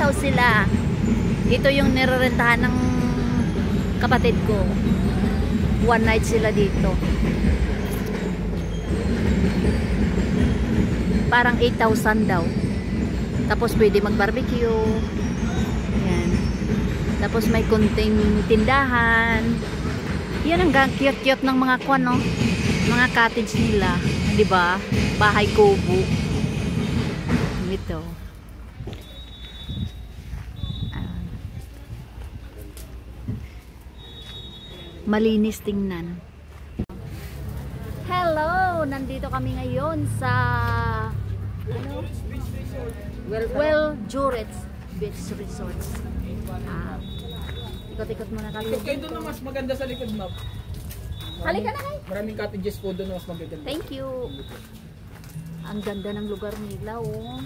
house sila. Ito yung nirerentahan ng kapatid ko. One night sila dito. Parang 8,000 daw. Tapos pwede mag-barbecue. Yan. Tapos may kunting tindahan. Yan ang cute-cute ng mga kwan, no? Mga cottage nila. Diba? Bahay kubo. Ito. Malinis tingnan. Hello! Nandito kami ngayon sa Jurets Beach Resort. Ikot-ikot muna kami. Kayo doon na mas maganda sa likod, ma'am. Halika na kayo. Maraming cottages po doon na mas maganda. Thank you. Ang ganda ng lugar nila, oh.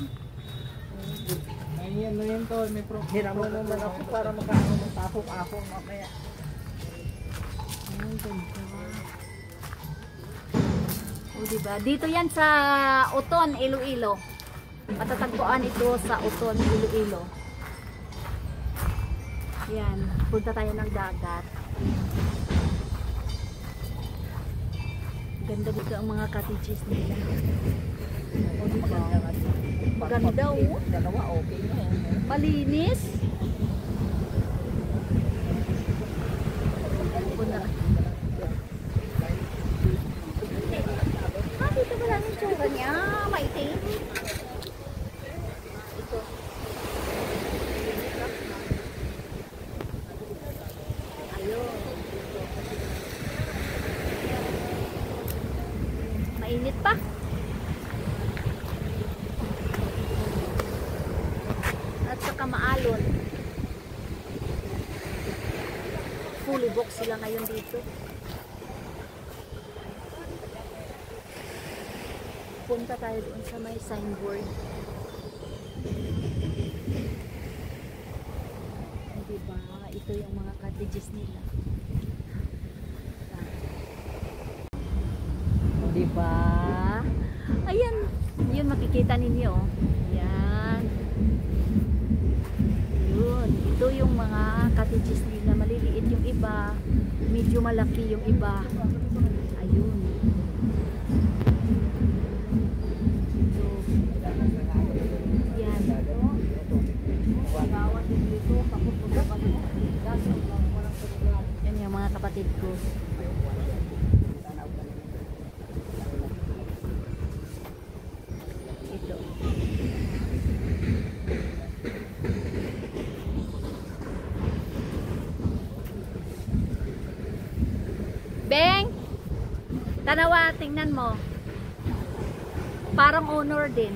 Ayan na yun to. May hiram mo naman ako para magkakaroon ng tapok-akong mamaya. Ang ganda. O, diba? Dito yan sa Uton, Iloilo. Matatagpuan ito sa Uton, Iloilo. Yan. Punta tayo ng dagat. Ganda dito ang mga cottages nila. O, diba? Maganda, oh. Dalawa, okay na yan. Malinis. Punta. Dito pala ang tsura niya. Maitim. Ito. Ayun. Mainit pa. At saka maalon. Fully booked sila ngayon dito. Punta tayo doon sa may signboard. Diba? Ito yung mga cottages nila. Diba? Ayan. Yun makikita ninyo. Ayan. Yun. Ito yung mga cottages nila. Maliliit yung iba. Medyo malaki yung iba. Ayun. Yan yung mga kapatid ko. Ito. Beng! Tanawa, tingnan mo. Parang owner din.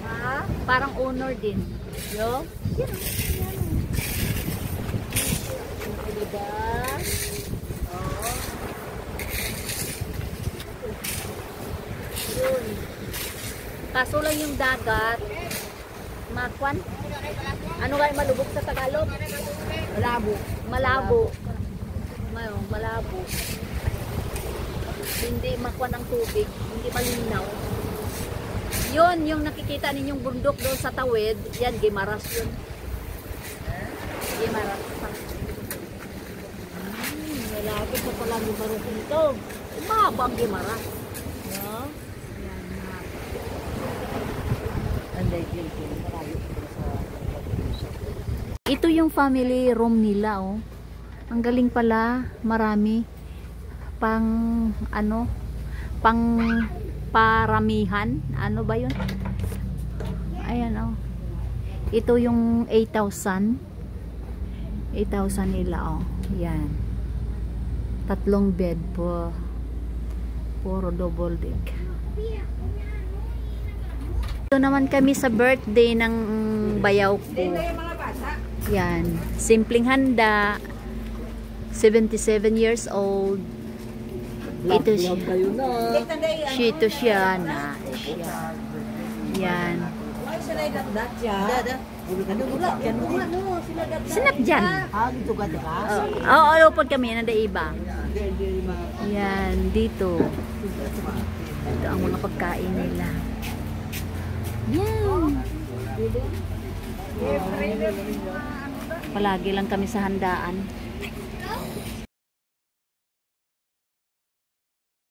Ha? Parang owner din. Yo? Yan. Diba? Oh. Yun. Kaso lang yung dagat. Makwan? Ano nga yung malubog sa Tagalog? Malabo. Malabo. Malabo. Hindi makwan ang tubig. Hindi malinaw. Yun, yung nakikita ninyong bundok doon sa tawid, yan, Gimaras yun. Gimaras. Malapit sa pala Gimaras nito. Umabang Gimaras. No? Yan, ito yung family room nila, oh. Ang galing pala, marami. Pang, ano, pang paramihan. Ano ba yun? Ayan, oh. Ito yung 8,000. 8,000 nila, oh. Yan. 3 bed po. Puro double deck. Ito naman kami sa birthday ng bayaw ko. Yan. Simpleng handa. 77 years old. Ito siya. Ito siya na siya. Yan. Sinap dyan. Oo, pag kami nanda iba. Yan, dito. Ito ang mga pagkain nila. Yan. Palagi lang kami sa handaan.